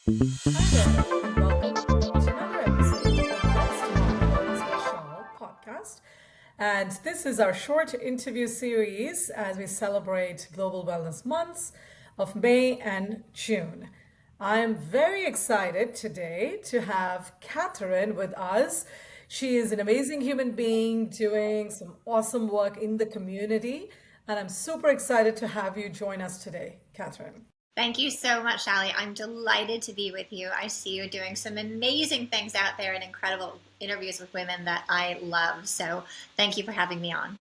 Hi there, and welcome to another episode of the Let's Talk Wellness with Shal podcast. And this is our short interview series as we celebrate Global Wellness Months of May and June. I am very excited today to have Catherine with us. She is an amazing human being doing some awesome work in the community, and I'm super excited to have you join us today, Catherine. Thank you so much, Sally. I'm delighted to be with you. I see you doing some amazing things out there and incredible interviews with women that I love. So thank you for having me on.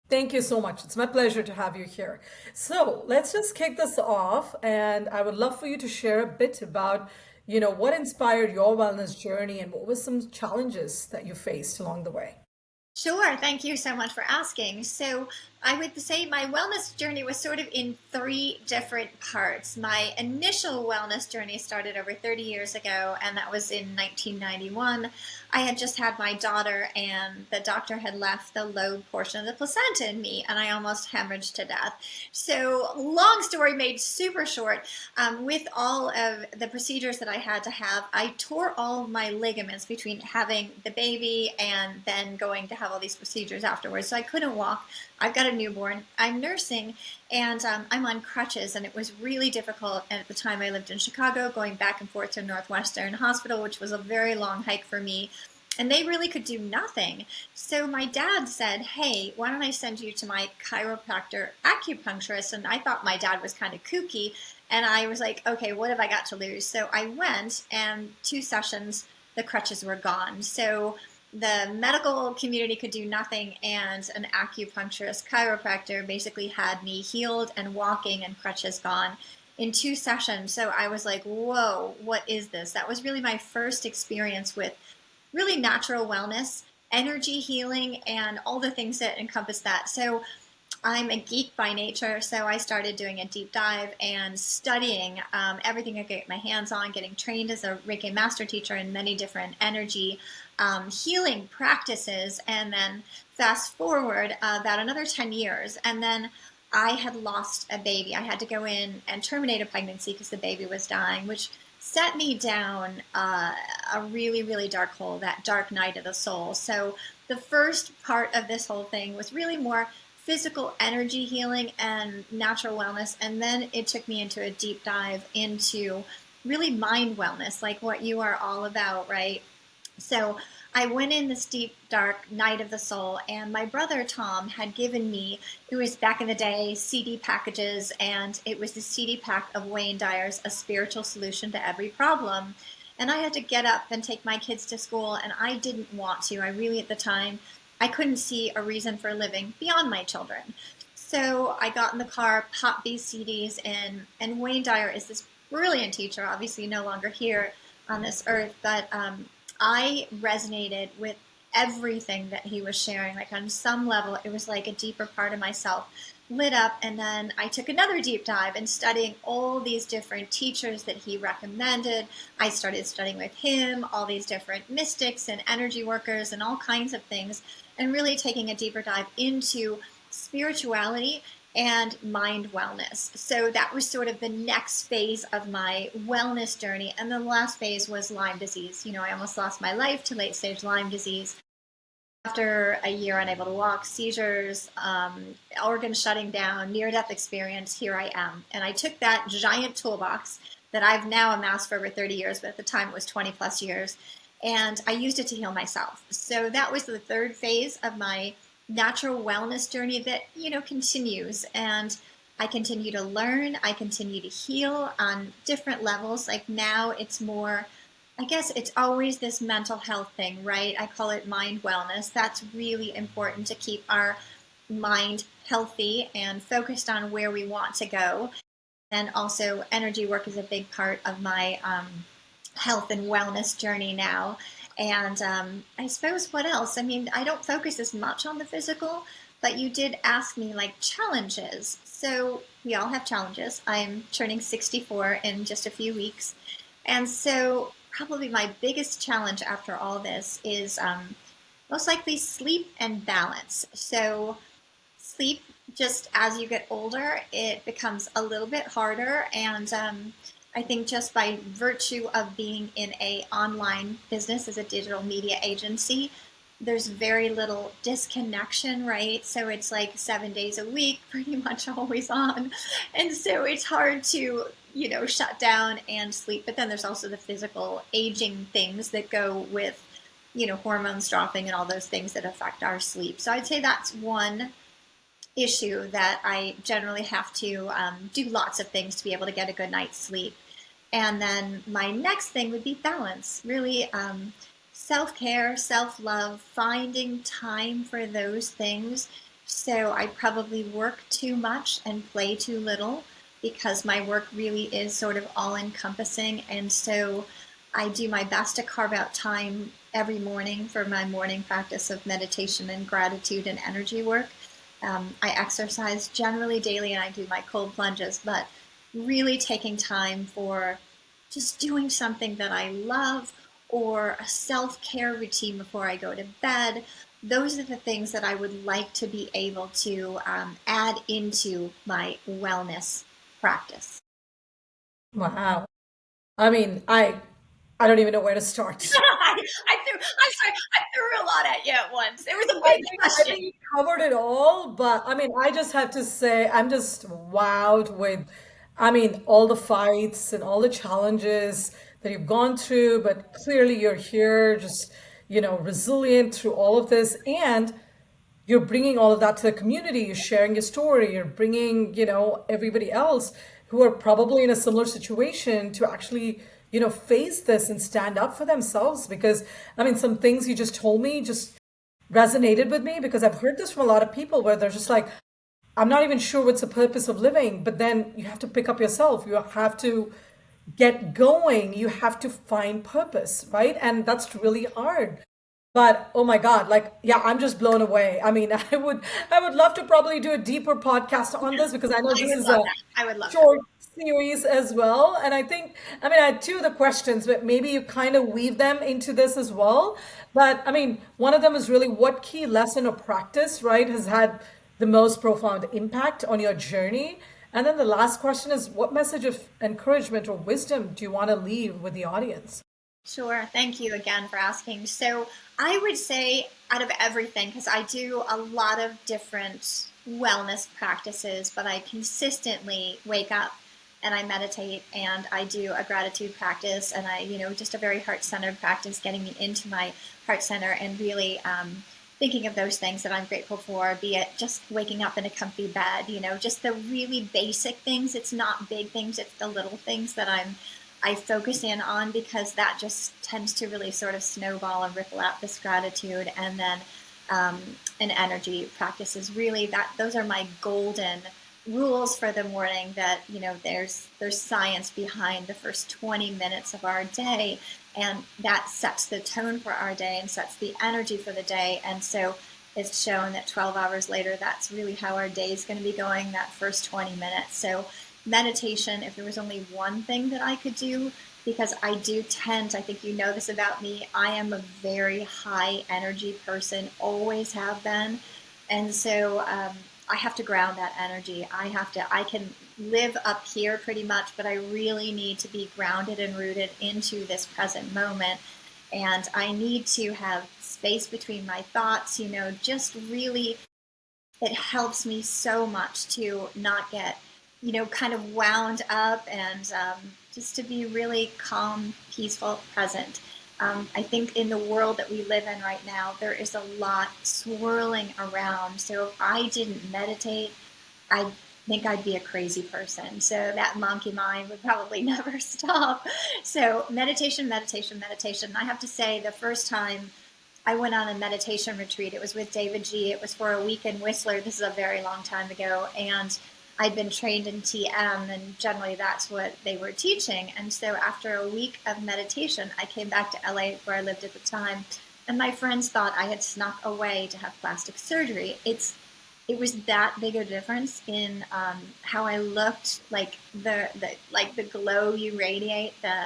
Thank you so much. It's my pleasure to have you here. So let's just kick this off, and I would love for you to share a bit about, what inspired your wellness journey and what were some challenges that you faced along the way. Sure. Thank you so much for asking. So, I would say my wellness journey was sort of in three different parts. My initial wellness journey started over 30 years ago, and that was in 1991. I had just had my daughter, and the doctor had left the lobe portion of the placenta in me, and I almost hemorrhaged to death. So, long story made super short, with all of the procedures that I had to have, I tore all my ligaments between having the baby and then going to have all these procedures afterwards. So I couldn't walk. I've got a newborn. I'm nursing, and I'm on crutches, and it was really difficult. And at the time, I lived in Chicago, going back and forth to Northwestern Hospital, which was a very long hike for me. And they really could do nothing. So my dad said, "Hey, why don't I send you to my chiropractor acupuncturist?" And I thought my dad was kind of kooky. And I was like, okay, what have I got to lose? So I went, and 2 sessions, the crutches were gone. So the medical community could do nothing, and an acupuncturist chiropractor basically had me healed and walking and crutches gone in 2 sessions. So I was like, whoa, what is this? That was really my first experience with really natural wellness, energy healing, and all the things that encompass that. So I'm a geek by nature, so I started doing a deep dive and studying everything I could get my hands on, getting trained as a Reiki master teacher in many different energy healing practices. And then fast forward about another 10 years, and then I had lost a baby. I had to go in and terminate a pregnancy because the baby was dying, which set me down a really, really dark hole, that dark night of the soul. So the first part of this whole thing was really more physical energy healing and natural wellness. And then it took me into a deep dive into really mind wellness, like what you are all about, right? So I went in this deep, dark night of the soul, and my brother Tom had given me, it was back in the day, CD packages, and it was the CD pack of Wayne Dyer's A Spiritual Solution to Every Problem. And I had to get up and take my kids to school, and I didn't want to. I really, at the time, I couldn't see a reason for living beyond my children. So I got in the car, popped these CDs in, and Wayne Dyer is this brilliant teacher, obviously no longer here on this earth, but I resonated with everything that he was sharing. Like on some level, it was like a deeper part of myself lit up. And then I took another deep dive in studying all these different teachers that he recommended. I started studying with him, all these different mystics and energy workers and all kinds of things, and really taking a deeper dive into spirituality and mind wellness. So that was sort of the next phase of my wellness journey. And the last phase was Lyme disease. I almost lost my life to late stage Lyme disease. After a year unable to walk, seizures, organs shutting down, near-death experience, here I am. And I took that giant toolbox that I've now amassed for over 30 years, but at the time it was 20 plus years, and I used it to heal myself. So that was the third phase of my natural wellness journey that, continues. And I continue to learn, I continue to heal on different levels. Like now it's more, I guess it's always this mental health thing, right? I call it mind wellness. That's really important to keep our mind healthy and focused on where we want to go. And also energy work is a big part of my health and wellness journey now. And I suppose what else? I mean, I don't focus as much on the physical, but you did ask me like challenges. So we all have challenges. I'm turning 64 in just a few weeks. And so probably my biggest challenge after all this is most likely sleep and balance. So sleep, just as you get older, it becomes a little bit harder. And I think just by virtue of being in a online business as a digital media agency, there's very little disconnection, right? So it's like 7 days a week, pretty much always on. And so it's hard to, shut down and sleep. But then there's also the physical aging things that go with, hormones dropping and all those things that affect our sleep. So I'd say that's one issue that I generally have to do lots of things to be able to get a good night's sleep. And then my next thing would be balance, really self-care, self-love, finding time for those things. So I probably work too much and play too little because my work really is sort of all-encompassing. And so I do my best to carve out time every morning for my morning practice of meditation and gratitude and energy work. I exercise generally daily and I do my cold plunges, but really taking time for just doing something that I love or a self-care routine before I go to bed. Those are the things that I would like to be able to add into my wellness practice. Wow. I mean, I don't even know where to start. I'm sorry, I threw a lot at you at once. It was a I big think I question. think you covered it all, but I mean, I just have to say I'm just wowed with, I mean, all the fights and all the challenges that you've gone through, but clearly you're here, just, resilient through all of this, and you're bringing all of that to the community. You're sharing your story. You're bringing, everybody else who are probably in a similar situation to actually, face this and stand up for themselves. Because, I mean, some things you just told me just resonated with me because I've heard this from a lot of people where they're just like, I'm not even sure what's the purpose of living, but then you have to pick up yourself. You have to get going. You have to find purpose, right? And that's really hard. But oh my God, like yeah, I'm just blown away. I mean, I would love to probably do a deeper podcast on this because I know I this would is love a that. I would love that. short series as well. And I think, I mean, I had two of the questions, but maybe you kind of weave them into this as well. But I mean, one of them is really what key lesson or practice, right, has had the most profound impact on your journey? And then the last question is what message of encouragement or wisdom do you want to leave with the audience? Sure. Thank you again for asking. So I would say out of everything, because I do a lot of different wellness practices, but I consistently wake up and I meditate and I do a gratitude practice and I, just a very heart-centered practice, getting me into my heart center and really thinking of those things that I'm grateful for, be it just waking up in a comfy bed, just the really basic things. It's not big things, it's the little things that I focus in on because that just tends to really sort of snowball and ripple out this gratitude. And then an energy practice is really that those are my golden rules for the morning that, there's science behind the first 20 minutes of our day. And that sets the tone for our day and sets the energy for the day. And so it's shown that 12 hours later, that's really how our day is going to be going, that first 20 minutes. So meditation, if there was only one thing that I could do, because I do tend, I think you know this about me, I am a very high energy person, always have been. And so I have to ground that energy. I can live up here pretty much, but I really need to be grounded and rooted into this present moment. And I need to have space between my thoughts, just really, it helps me so much to not get, kind of wound up and just to be really calm, peaceful, present. I think in the world that we live in right now, there is a lot swirling around. So if I didn't meditate, I think I'd be a crazy person. So that monkey mind would probably never stop. So meditation, meditation, meditation. I have to say, the first time I went on a meditation retreat, it was with David G. It was for a week in Whistler. This is a very long time ago. And I'd been trained in TM, and generally that's what they were teaching. And so after a week of meditation, I came back to LA where I lived at the time, and my friends thought I had snuck away to have plastic surgery. It was that big a difference in how I looked, like the glow you radiate, the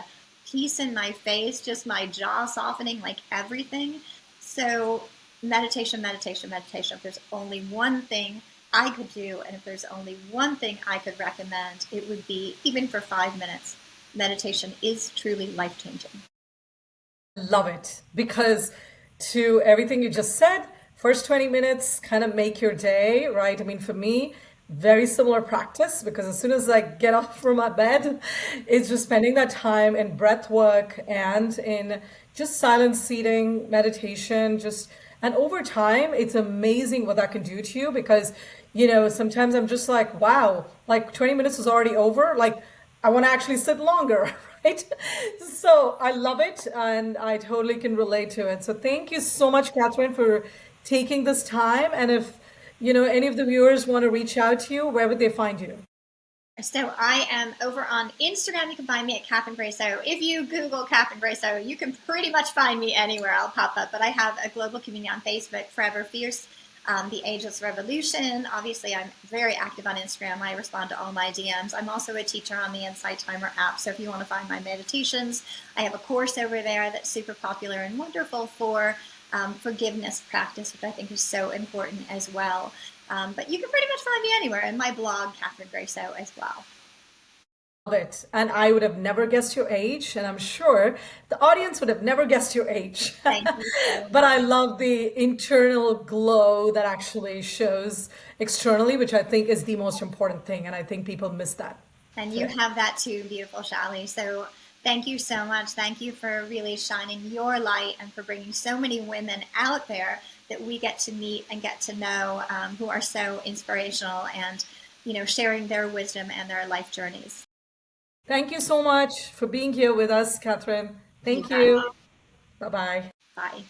peace in my face, just my jaw softening, like everything. So meditation, meditation, meditation. If there's only one thing I could do, and if there's only one thing I could recommend, it would be, even for 5 minutes, meditation is truly life-changing. Love it. Because to everything you just said, first 20 minutes kind of make your day, right? I mean, for me, very similar practice because as soon as I get off from my bed, it's just spending that time in breath work and in just silent seating, meditation, just and over time, it's amazing what that can do to you because, sometimes I'm just like, wow, like 20 minutes is already over. Like, I want to actually sit longer, right? So I love it and I totally can relate to it. So thank you so much, Catherine, for taking this time. And if, any of the viewers want to reach out to you, where would they find you? So I am over on Instagram. You can find me at Catherine Brasso. If you Google Catherine Brasso, you can pretty much find me anywhere. I'll pop up. But I have a global community on Facebook, Forever Fierce, the Ageless Revolution. Obviously, I'm very active on Instagram. I respond to all my DMs. I'm also a teacher on the Insight Timer app. So if you want to find my meditations, I have a course over there that's super popular and wonderful for forgiveness practice, which I think is so important as well. But you can pretty much find me anywhere, and my blog, Catherine Grasso, as well. Love it. And I would have never guessed your age, and I'm sure the audience would have never guessed your age. Thank you so But much. I love the internal glow that actually shows externally, which I think is the most important thing. And I think people miss that. And you So have that too, beautiful Shali. So thank you so much. Thank you for really shining your light and for bringing so many women out there that we get to meet and get to know who are so inspirational and, sharing their wisdom and their life journeys. thank you so much for being here with us, Catherine. You Thank got it. you. Bye bye. Bye.